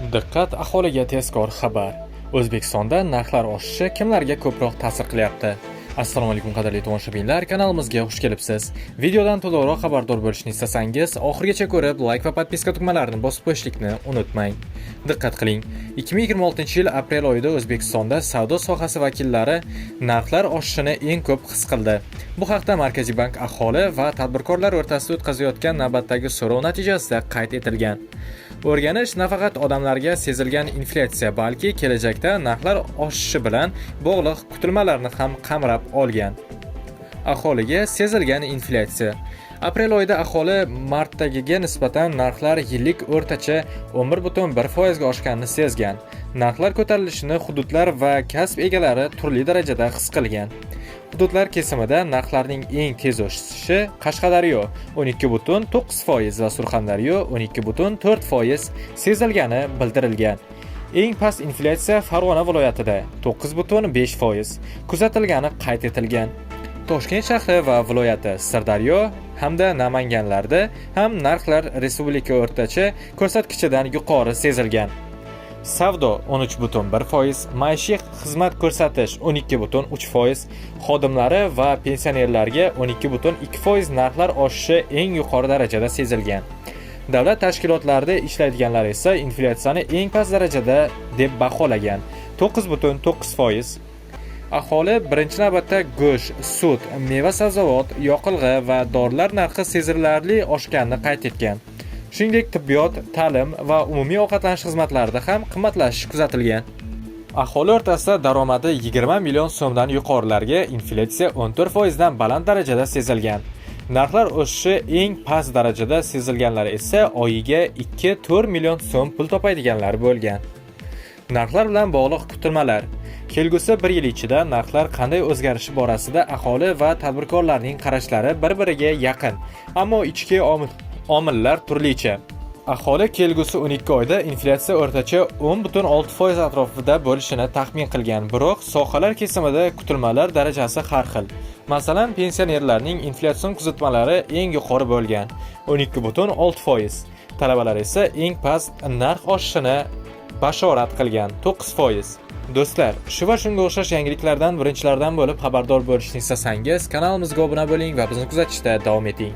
Diqqat, aholiga tezkor xabar. O'zbekistonda narxlar oshishi kimlarga ko'proq ta'sir qilyapti? Assalomu alaykum qadrli tomoshabinlar, kanalimizga xush kelibsiz. Videodan to'liqroq xabardor bo'lishni istasangiz, oxirigacha ko'rib, like va podpiska tugmalarini bosib qo'yishlikni unutmang. Diqqat qiling, 2026-yil aprel oyida O'zbekistonda savdo sohasi vakillari narxlar oshishini eng ko'p his qildi. Bu haqda Markaziy bank aholi va tadbirkorlar o'rtasida o'tkazayotgan navbatdagi so'rov natijasida qayd etilgan. O'rganish nafaqat odamlarga sezilgan inflyatsiya, balki kelajakda narxlar oshishi bilan bog'liq kutilmalarni ham qamrab olgan. Aholiga sezilgan inflyatsiya. Aprel oyida aholi martdagiga nisbatan narxlar yillik o'rtacha 11,1% ga oshganini sezgan. Narxlar ko'tarilishini hududlar va kasb egalari turli darajada his qilgan. Hududlar kesimida narxlarning eng tez o'sishi Qashqadaryo 12,9% va Surxondaryo 12,4% sezilgani bildirilgan. Eng past inflyatsiya Farg'ona viloyatida 9,5% kuzatilgani qayd etilgan. Toshkent shahri va viloyati, Sirdaryo hamda Namanganlarda ham narxlar respublika o'rtacha ko'rsatkichidan yuqori sezilgan. Savdo 13,1%, maishiy xizmat ko'rsatish 12,3%, xodimlari va pensionerlarga 12,2% narxlar oshishi eng yuqori darajada sezilgan. Davlat tashkilotlarida ishlaydiganlar esa inflyatsiyani eng past darajada deb baholagan 9,9%. Aholi birinchi navbatda go'sht, sut, meva-sabzavot, yoqilg'i va dorilar narxi sezilarli oshganini qayd etgan. Shuningdek, tibbiyot, ta'lim va umumiy ovqatlanish xizmatlarida ham qimmatlashish kuzatilgan. Aholi o'rtasida daromadi 20 million so'mdan yuqorilarga inflyatsiya 14% dan baland darajada sezilgan. Narxlar o'sishi eng past darajada sezilganlari esa oyiga 2-4 million so'm pul topadiganlar bo'lgan. Narxlar bilan bog'liq kutilmalar. Kelgusi bir yil ichida narxlar qanday o'zgarishi borasida aholi va tadbirkorlarning qarashlari bir-biriga yaqin, ammo ichki omillar turlicha. Aholi kelgusi 12 oyda inflyatsiya o'rtacha 10,6% atrofida bo'lishini taxmin qilgan, biroq sohalar kesimida kutilmalar darajasi har xil. Masalan, pensionerlarning inflyatsion kuzatmalari eng yuqori bo'lgan 12,6%, talabalar esa eng past narx oshishini bashorat qilgan 9%. Do'stlar, shu va shunga o'xshash yangiliklardan birinchilardan bo'lib xabardor bo'lishni istasangiz, kanalimizga obuna bo'ling va bizni kuzatishda davom eting.